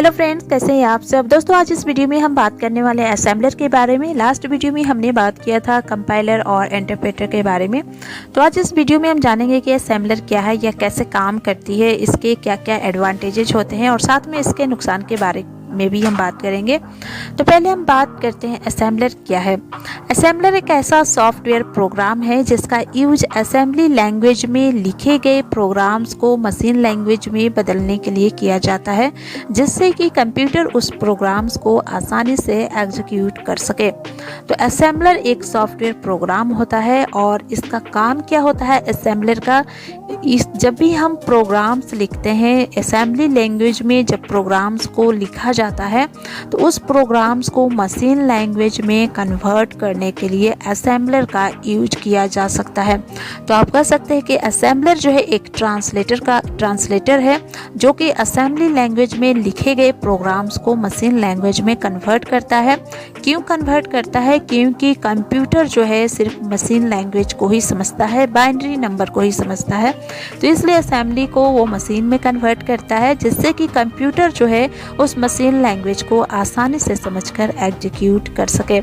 Hello friends, कैसे हैं आप सब। दोस्तों आज इस वीडियो में हम बात करने वाले हैं असेंबलर के बारे में। लास्ट वीडियो में हमने बात किया था कंपाइलर और इंटरप्रेटर के बारे में। तो आज इस वीडियो में हम जानेंगे कि असेंबलर क्या है या कैसे काम करती है, इसके क्या क्या एडवांटेजेस होते हैं और साथ में इसके नुकसान के बारे में भी हम बात करेंगे। तो पहले हम बात करते हैं असेंबलर क्या है। असेंबलर एक ऐसा सॉफ्टवेयर प्रोग्राम है जिसका यूज असेंबली लैंग्वेज में लिखे गए प्रोग्राम्स को मशीन लैंग्वेज में बदलने के लिए किया जाता है, जिससे कि कंप्यूटर उस प्रोग्राम्स को आसानी से एग्जीक्यूट कर सके। तो असेंबलर एक सॉफ्टवेयर प्रोग्राम होता है और इसका काम क्या होता है असेंबलर का। जब भी हम प्रोग्राम्स लिखते हैं असेंबली लैंग्वेज में, जब प्रोग्राम्स को लिखा जाता है तो उस प्रोग्राम्स को मशीन लैंग्वेज में कन्वर्ट करने के लिए असेंबलर का यूज किया जा सकता है। तो आप कह सकते हैं कि असेंबलर जो है एक ट्रांसलेटर है जो कि असेंबली लैंग्वेज में लिखे गए प्रोग्राम्स को मशीन लैंग्वेज में कन्वर्ट करता है। क्यों कन्वर्ट करता है? क्योंकि कंप्यूटर जो है सिर्फ मशीन लैंग्वेज को ही समझता है, बाइनरी नंबर को ही समझता है। तो इसलिए असेंबली को वो मशीन में कन्वर्ट करता है, जिससे कि कंप्यूटर जो है उस मशीन लैंग्वेज को आसानी से समझकर एग्जीक्यूट कर सके।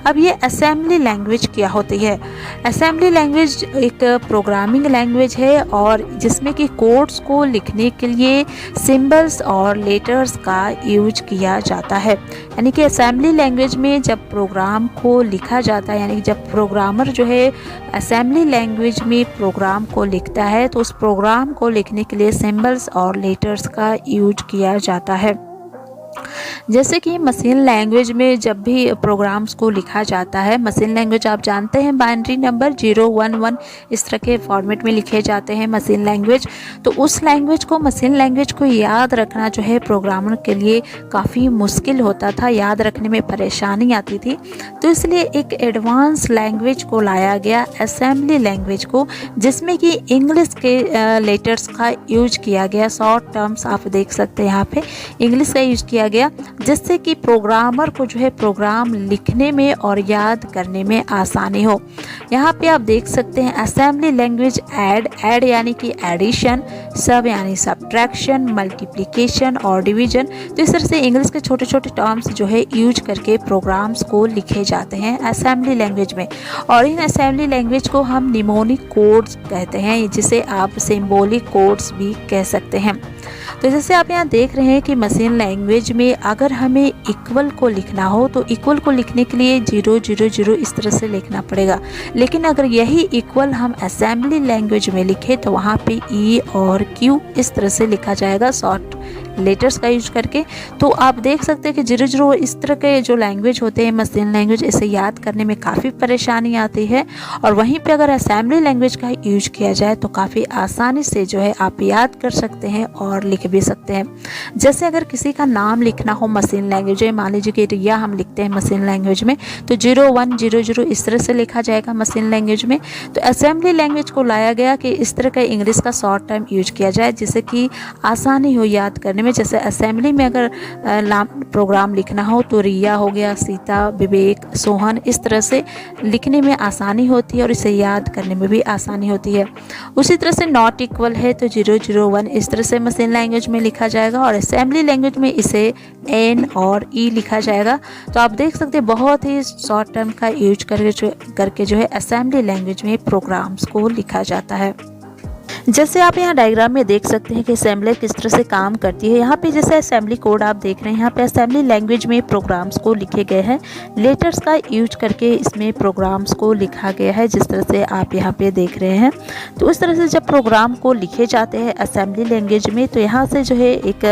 अब ये असेंबली लैंग्वेज क्या होती है? असेंबली लैंग्वेज एक प्रोग्रामिंग लैंग्वेज है और जिसमें कि कोड्स को लिखने के लिए सिंबल्स और लेटर्स का यूज किया जाता है। यानी कि असेंबली लैंग्वेज में जब प्रोग्राम को लिखा जाता है, यानी कि जब प्रोग्रामर जो है असेंबली लैंग्वेज में प्रोग्राम को लिखता है तो उस प्रोग्राम को लिखने के लिए सिंबल्स और लेटर्स का यूज किया जाता है। जैसे कि मशीन लैंग्वेज में जब भी प्रोग्राम्स को लिखा जाता है, मशीन लैंग्वेज आप जानते हैं बाइनरी नंबर 0 1 1 इस तरह के फॉर्मेट में लिखे जाते हैं मशीन लैंग्वेज। तो उस लैंग्वेज को, मशीन लैंग्वेज को याद रखना जो है प्रोग्रामर के लिए काफ़ी मुश्किल होता था, याद रखने में परेशानी आती थी। तो इसलिए एक एडवांस लैंग्वेज को लाया गया, असेंबली लैंग्वेज को, जिसमें कि इंग्लिश के लेटर्स का यूज किया गया। शॉर्ट टर्म्स आप देख सकते हैं यहाँ पे इंग्लिश का यूज किया गया, जिससे कि प्रोग्रामर को जो है प्रोग्राम लिखने में और याद करने में आसानी हो। यहाँ पे आप देख सकते हैं असेंबली लैंग्वेज ऐड यानी कि एडिशन, सब यानी सब्ट्रैक्शन, मल्टीप्लिकेशन और डिवीजन। तो इस तरह से इंग्लिश के छोटे छोटे टर्म्स जो है यूज करके प्रोग्राम्स को लिखे जाते हैं असेंबली लैंग्वेज में। और इन असेंबली लैंग्वेज को हम निमोनिक कोड्स कहते हैं, जिसे आप सिंबॉलिक कोड्स भी कह सकते हैं। तो जैसे आप यहाँ देख रहे हैं कि मशीन लैंग्वेज में अगर हमें इक्वल को लिखना हो तो इक्वल को लिखने के लिए 0 0 0 इस तरह से लिखना पड़ेगा। लेकिन अगर यही इक्वल हम असेंबली लैंग्वेज में लिखे तो वहाँ पे ई और क्यू इस तरह से लिखा जाएगा, शॉर्ट लेटर्स का यूज करके। तो आप देख सकते हैं कि 0 0 इस तरह के जो लैंग्वेज होते हैं मशीन लैंग्वेज, इसे याद करने में काफ़ी परेशानी आती है। और वहीं पे अगर असेंबली लैंग्वेज का यूज किया जाए तो काफ़ी आसानी से जो है आप याद कर सकते हैं और लिख भी सकते हैं। जैसे अगर किसी का नाम लिखना हो मशीन लैंग्वेज में, मान लीजिए कि रिया हम लिखते हैं मशीन लैंग्वेज में, तो 0 1 0 0 इस तरह से लिखा जाएगा मशीन लैंग्वेज में। तो असेंबली लैंग्वेज को लाया गया कि इस तरह का इंग्लिश का शॉर्ट टर्म यूज किया जाए, जिससे कि आसानी हो याद करने में। जैसे असेंबली में अगर प्रोग्राम लिखना हो तो रिया हो गया, सीता, विवेक, सोहन, इस तरह से लिखने में आसानी होती है और इसे याद करने में भी आसानी होती है। उसी तरह से नॉट इक्वल है तो 0 0 1 इस तरह से मशीन लैंग्वेज में लिखा जाएगा और असेंबली लैंग्वेज में इसे एन और ई लिखा जाएगा। तो आप देख सकते हैं बहुत ही शॉर्ट टर्म का यूज करके जो है असेंबली लैंग्वेज में प्रोग्राम्स को लिखा जाता है। जैसे आप यहाँ डायग्राम में देख सकते हैं कि असेंबलर किस तरह से काम करती है। यहाँ पे जैसे असेंबली कोड आप देख रहे हैं, यहाँ पे असेंबली लैंग्वेज में प्रोग्राम्स को लिखे गए हैं, लेटर्स का यूज करके इसमें प्रोग्राम्स को लिखा गया है, जिस तरह से आप यहाँ पे देख रहे हैं। तो इस तरह से जब प्रोग्राम को लिखे जाते हैं असेंबली लैंग्वेज में तो यहाँ से जो है एक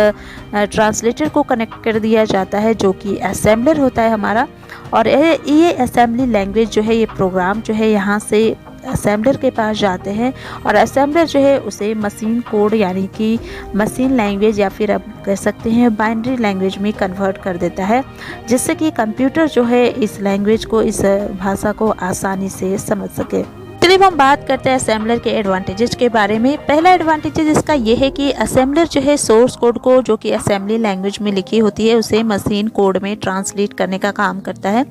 ट्रांसलेटर को कनेक्ट कर दिया जाता है, जो कि असेंबलर होता है हमारा। और ये असेंबली लैंग्वेज जो है, ये प्रोग्राम जो है यहाँ से असेंबलर के पास जाते हैं और असेंबलर जो है उसे मशीन कोड यानी कि मशीन लैंग्वेज या फिर आप कह सकते हैं बाइनरी लैंग्वेज में कन्वर्ट कर देता है, जिससे कि कंप्यूटर जो है इस लैंग्वेज को, इस भाषा को आसानी से समझ सके। चलिए हम बात करते हैं असेंबलर के एडवांटेजेस के बारे में। पहला एडवांटेज इसका ये है कि असेंबलर जो है सोर्स कोड को जो कि असेंबली लैंग्वेज में लिखी होती है उसे मशीन कोड में ट्रांसलेट करने का काम करता है।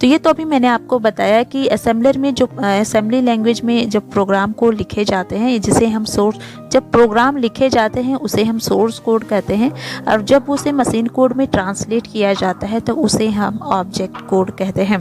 तो ये तो अभी मैंने आपको बताया कि असेंबलर में जो असेंबली लैंग्वेज में जब प्रोग्राम को लिखे जाते हैं, जिसे हम जब प्रोग्राम लिखे जाते हैं उसे हम सोर्स कोड कहते हैं, और जब उसे मशीन कोड में ट्रांसलेट किया जाता है तो उसे हम ऑब्जेक्ट कोड कहते हैं।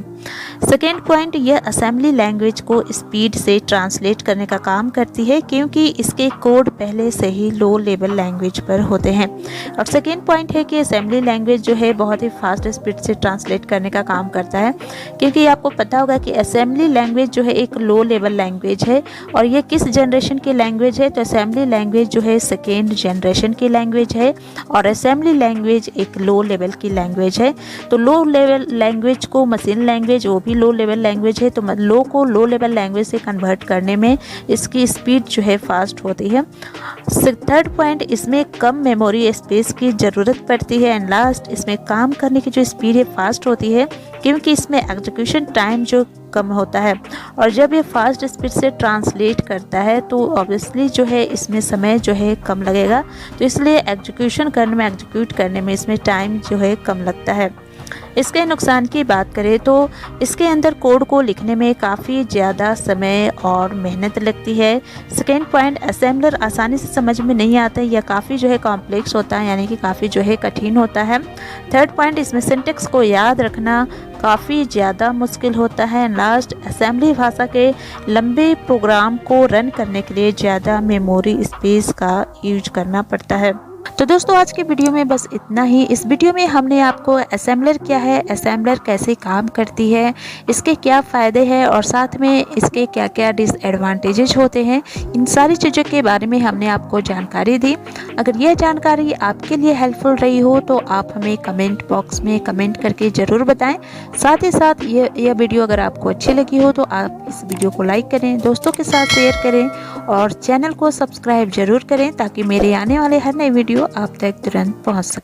सेकेंड पॉइंट, यह असेंबली लैंग्वेज को स्पीड से ट्रांसलेट करने का काम करती है क्योंकि इसके कोड पहले से ही लो लेवल लैंग्वेज पर होते हैं। और सेकेंड पॉइंट है कि असेंबली लैंग्वेज जो है बहुत ही फास्ट स्पीड से ट्रांसलेट करने का काम करता है, क्योंकि आपको पता होगा कि असेंबली लैंग्वेज जो है एक लो लेवल लैंग्वेज है। और ये किस जनरेशन की लैंग्वेज है? तो असेंबली लैंग्वेज जो है सेकेंड जनरेशन की लैंग्वेज है और असेंबली लैंग्वेज एक लो लेवल की लैंग्वेज है। तो लो लेवल लैंग्वेज को मशीन लैंग्वेज, वो भी लो लेवल लैंग्वेज है, तो लो को लो लेवल लैंग्वेज से कन्वर्ट करने में इसकी स्पीड जो है फास्ट होती है। थर्ड पॉइंट, इसमें कम मेमोरी स्पेस की ज़रूरत पड़ती है। एंड लास्ट, इसमें काम करने की जो स्पीड है फास्ट होती है क्योंकि इसमें एग्जीक्यूशन टाइम जो कम होता है। और जब ये फास्ट स्पीड से ट्रांसलेट करता है तो ऑब्वियसली जो है इसमें समय जो है कम लगेगा, तो इसलिए एग्जीक्यूट करने में इसमें टाइम जो है कम लगता है। इसके नुकसान की बात करें तो इसके अंदर कोड को लिखने में काफ़ी ज़्यादा समय और मेहनत लगती है। सेकेंड पॉइंट, असेंबलर आसानी से समझ में नहीं आता है या काफ़ी जो है कॉम्प्लेक्स होता है, यानी कि काफ़ी जो है कठिन होता है। थर्ड पॉइंट, इसमें सिंटैक्स को याद रखना काफ़ी ज़्यादा मुश्किल होता है। लास्ट, असेंबली भाषा के लंबे प्रोग्राम को रन करने के लिए ज़्यादा मेमोरी स्पेस का यूज करना पड़ता है। तो दोस्तों आज के वीडियो में बस इतना ही। इस वीडियो में हमने आपको असेंबलर क्या है, असेंबलर कैसे काम करती है, इसके क्या फ़ायदे हैं और साथ में इसके क्या क्या डिसएडवांटेजेस होते हैं, इन सारी चीज़ों के बारे में हमने आपको जानकारी दी। अगर यह जानकारी आपके लिए हेल्पफुल रही हो तो आप हमें कमेंट बॉक्स में कमेंट करके ज़रूर बताएं। साथ ही साथ यह वीडियो अगर आपको अच्छी लगी हो तो आप इस वीडियो को लाइक करें, दोस्तों के साथ शेयर करें और चैनल को सब्सक्राइब ज़रूर करें ताकि मेरे आने वाले हर नए वीडियो आप तक तुरंत पहुंच सके।